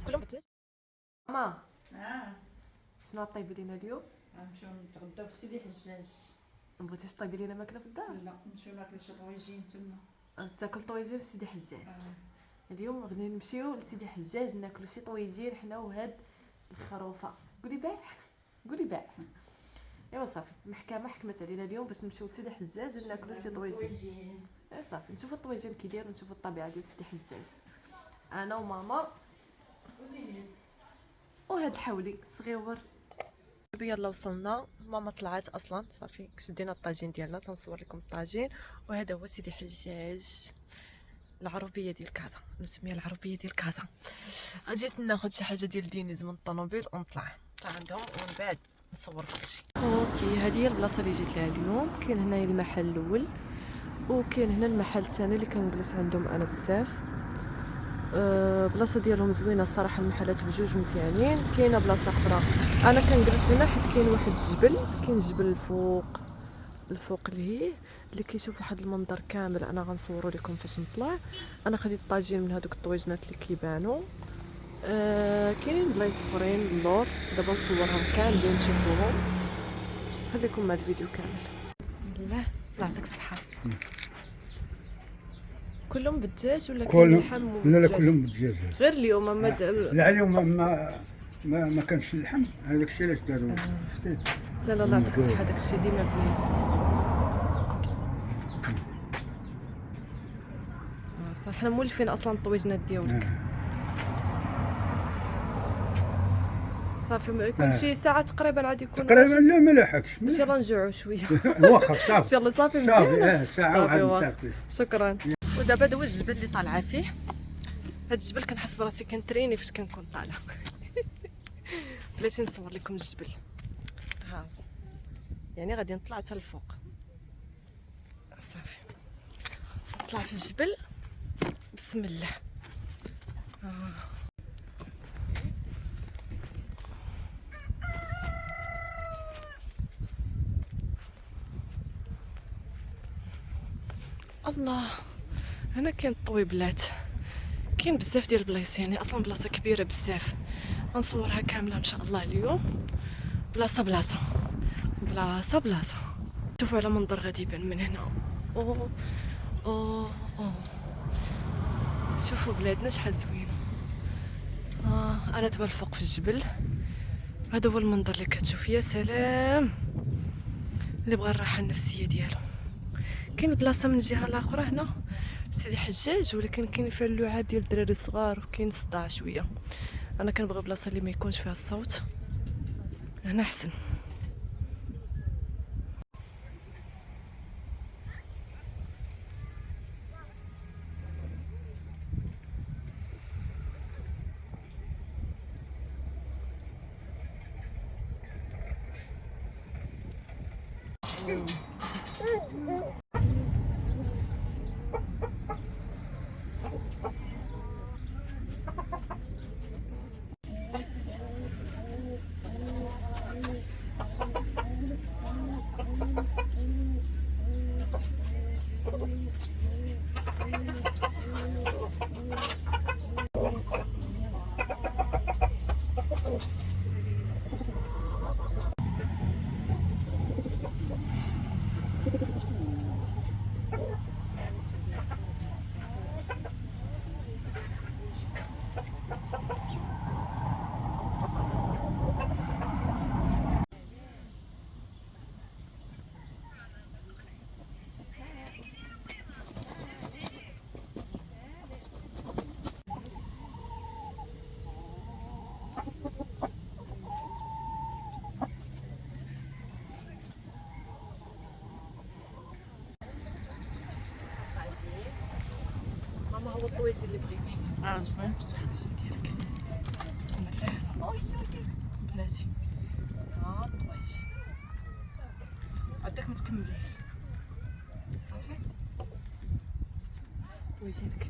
كلهم بالدجاج. ماما شنو طيبي لينا اليوم؟ غنمشيو نتغداو في سيدي حجاج. ما بغيتيش طيبي لينا ماكله في الدار؟ لا نمشيو ناكلو شي طويجين تما. تاكل طويجين في سيدي حجاج. اليوم غادي نمشيو لسيدي حجاج ناكلو شي طويجين حنا وهاد الخروفه. قولي باع قولي باع. ايوا صافي المحكمه حكمت علينا اليوم باش نمشيو لسيدي حجاج وناكلو شي طويجين. اي صافي نشوفوا الطويجين كي داير ونشوفوا الطبيعه ديال سيدي حجاج. انا وماما وهاد الحولي الصغيور. يلا وصلنا. ماما طلعت اصلا صافي شدينا الطاجين ديالنا تنصور لكم الطاجين. وهذا هو سيدي حجاج العربيه ديال كازا نسميها العربيه ديال كازا. جيت ناخذ شي حاجه ديال دينيز من الطوموبيل ونطلع عندهم ومن بعد نصور كلشي. اوكي هذه هي البلاصه اللي جيت لها اليوم. كاين هنايا المحل الاول وكاين هنا المحل الثاني اللي كنجلس عندهم انا بزاف. بلاصه ديالهم زوينه الصراحه. المحلات بجوج مزيانين. كاينه بلاصه اخرى انا كنجلس هنا حيت كاين واحد الجبل. كاين جبل الفوق اللي كيشوف واحد المنظر كامل. انا غنصوروا لكم فاش نطلع. انا خديت طاجين من هذوك الطويجنات اللي كيبانوا. كاين بلايص اخرين اللور دابا نصورهم كاملين تشوفوهم. خليكم مع الفيديو كامل. بسم الله الله يعطيك الصحه. كلهم بالدجاج ولا كاين اللحم لا لا كلهم بالدجاج. غير اليوم لا اليوم ما كانش اللحم. هذاك الشيء علاش داروا. لا لا الله يعطيك الصحه. داك الشيء ديما بنين. صح حنا مولفين اصلا الطويجنات ديالك. صافي يكون شي ساعه تقريبا غادي يكون تقريبا. لا ما لاحقش. باش يلا نجوعوا شويه. واخا صافي. يلا صافي صافي ساعه واحده صافي. شكرا. ودابا هذا هو الجبل اللي طالعه فيه. هاد الجبل كنحس براسي كنتريني فاش كنكون طالعه. بلاتي نصور لكم الجبل. ها يعني غادي نطلع حتى الفوق. صافي نطلع في الجبل. بسم الله. الله هنا كاين الطويبلات. كاين بزاف ديال البلايص يعني اصلا بلاصه كبيره بزاف. غنصورها كامله ان شاء الله اليوم. بلاصه بلاصه بلاصه بلاصه. شوفوا على منظر غادي يبان من هنا. اوه اوه اوه شوفوا بلادنا شحال زوينه. انا دابا الفوق في الجبل. هذا هو المنظر اللي كتشوف. يا سلام اللي بغى الراحه النفسيه ديالو. كاين بلاصه من الجهه الاخرى هنا في سيدي حجاج ولكن كاين فيها اللعاب ديال الدراري الصغار وكاين صداع شويه. انا كنبغي بلاصه اللي ما يكونش فيها الصوت. هنا احسن. ماما هو الطويجين اللي بغيتي. زوين. الطويجين ديالك. بسم الله. بلاتي الطويجين عندك ما تكمليش. صافي طويجينك.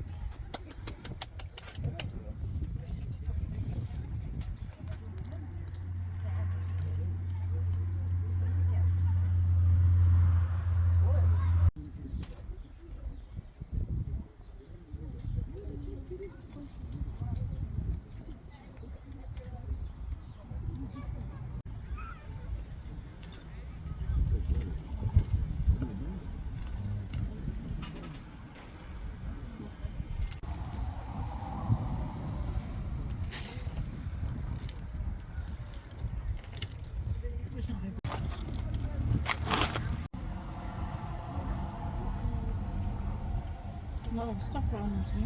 استغفر الله.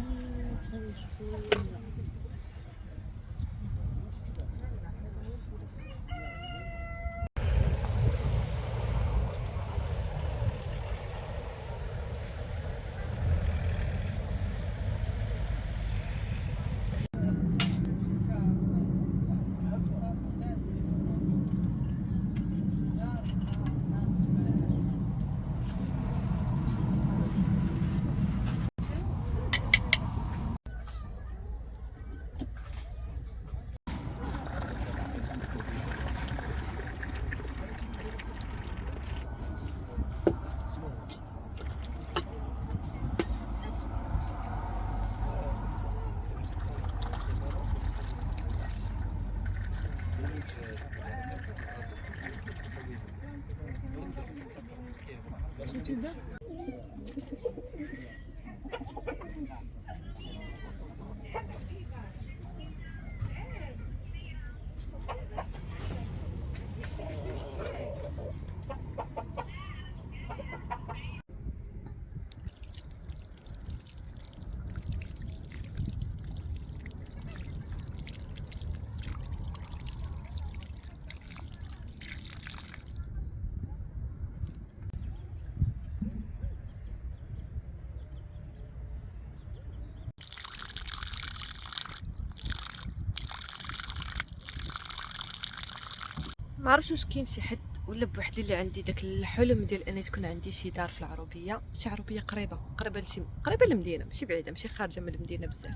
ما عرفتش واش كاين شي حد ولا بوحدي اللي عندي داك الحلم ديال ان تكون عندي شي دار في العروبيه، شي عروبيه قريبه لشي قريبه للمدينه، ماشي بعيده، ماشي خارجه من المدينه بزاف،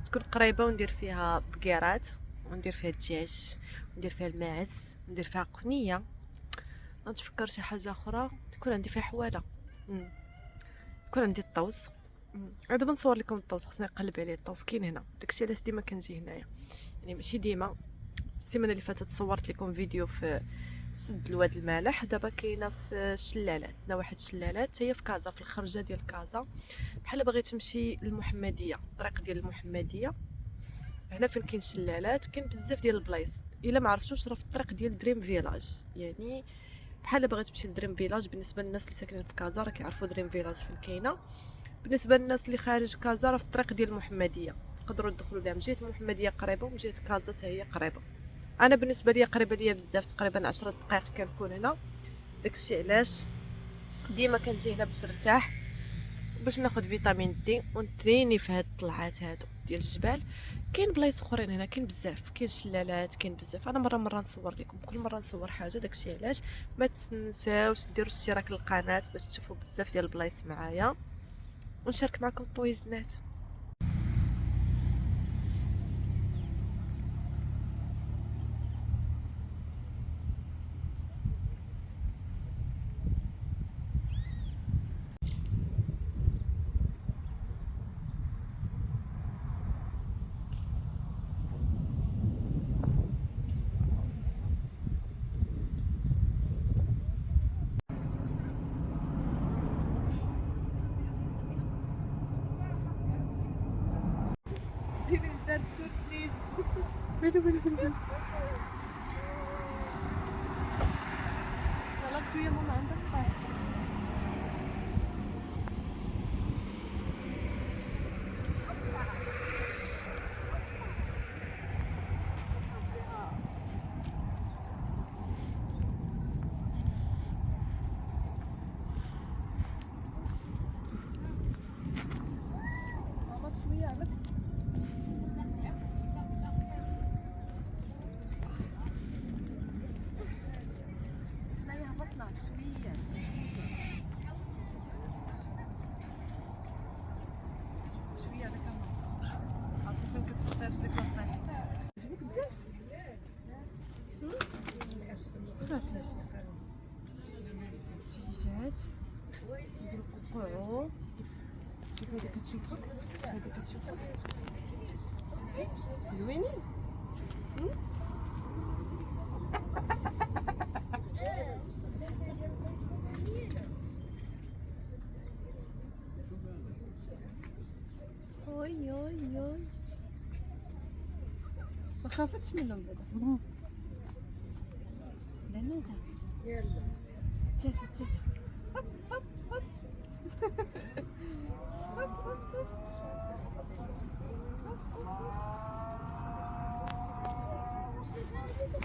تكون قريبه وندير فيها بقيرات وندير فيها الدجاج وندير فيها الماعز وندير فيها قنيه. غنتفكر شي حاجه اخرى تكون عندي فيها حواله. يكون عندي الطوس. انا دابا نصور لكم الطوس، خصني نقلب عليه. الطوس كاين هنا، داكشي علاش ديما كنجي هنايا، يعني ماشي ديما. السيمانه اللي فاتت صورت لكم فيديو في سد الواد المالح، دابا كاينه في الشلالات، واحد الشلالات هي في كازا، في الخرجه ديال كازا، بحال باغي تمشي للمحمديه، الطريق ديال المحمديه هنا فين كاين الشلالات. كاين بزاف ديال البلايص، الا ما عرفتوش راه في الطريق ديال دريم فيلاج، يعني بحال باغي تمشي لدريم فيلاج. بالنسبه للناس اللي ساكنين في كازا راه كيعرفوا دريم فيلاج فين كاينه. بالنسبه للناس اللي خارج كازا راه في الطريق ديال المحمديه، تقدروا تدخلوا لها من جهه المحمديه قريبه ومن جهه كازا حتى هي قريبه. انا بالنسبه لي قريبه ليا بزاف، تقريبا 10 دقائق كنكون هنا. داكشي علاش ديما كنجي هنا باش نرتاح، باش ناخذ فيتامين دي ونتريني في هاد الطلعات هادو ديال الجبال. كاين بلايص اخرين هنا، كاين بزاف، كاين شلالات، كاين بزاف. انا مره نصور لكم، كل مره نصور حاجه. داكشي علاش ما تنساوش ديروا اشتراك للقناه باش تشوفوا بزاف ديال البلايص معايا ونشارك معكم الطويجنات. دارت سوربريز. طلب شويه ماما عندك طاح. طلب شويه عندك. حنايا هبطنا شويه شويه على كاميرا. عرفتي فين كتحطي رجلك وطيح؟ عجبك الدجاج؟ تخافيش. دجاج نديرو قوقعو. شوف هادي كتشوفك، هادي كتشوفك زوينين. اوي اوي اوي ما خافتش منهم دابا. لا نزل يلا تشاشا تشاشا.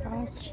عصر.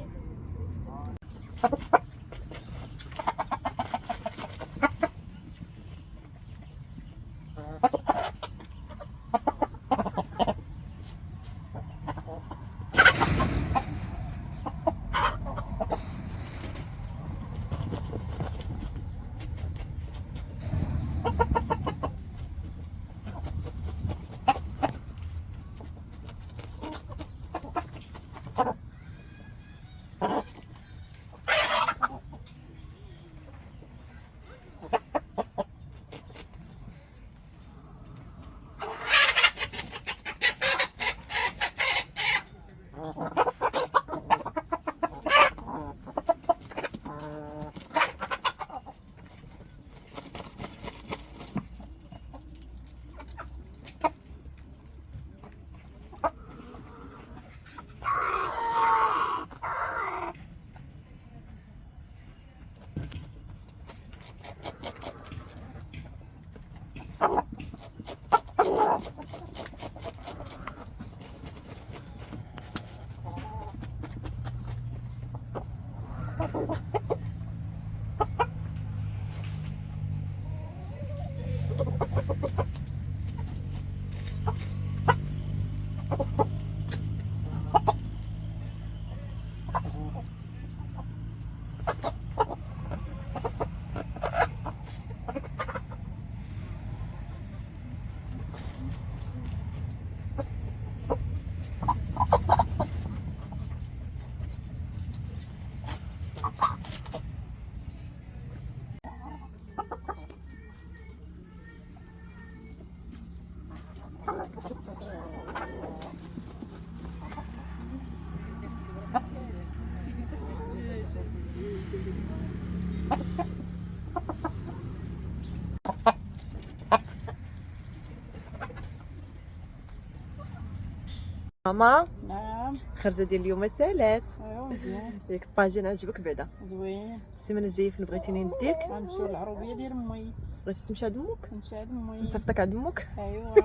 ماما نعم. خرجه ديال اليوم سالات. ايوا مزيان ياك الطاجين عجبك بعدا؟ زوين. السيمانه الجايه فين بغيتيني نديك؟ غنمشيو للعروبيه ديال امي. بغيتي تمشي عند امك؟ نمشي عند امي. نصيفطك عند امك؟ ايوا.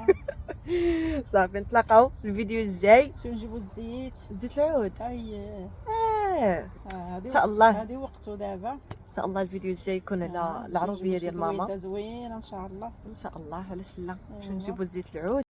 صافي نتلاقاو في الفيديو الجاي. نمشيو نجيبو الزيت. زيت العود. اي ان شاء الله. هذه وقته دابا. ان شاء الله الفيديو الجاي يكون على العروبيه ديال ماما. زوينه ان شاء الله. ان شاء الله علاش لا. أيوة. نمشيو نجيبو زيت العود.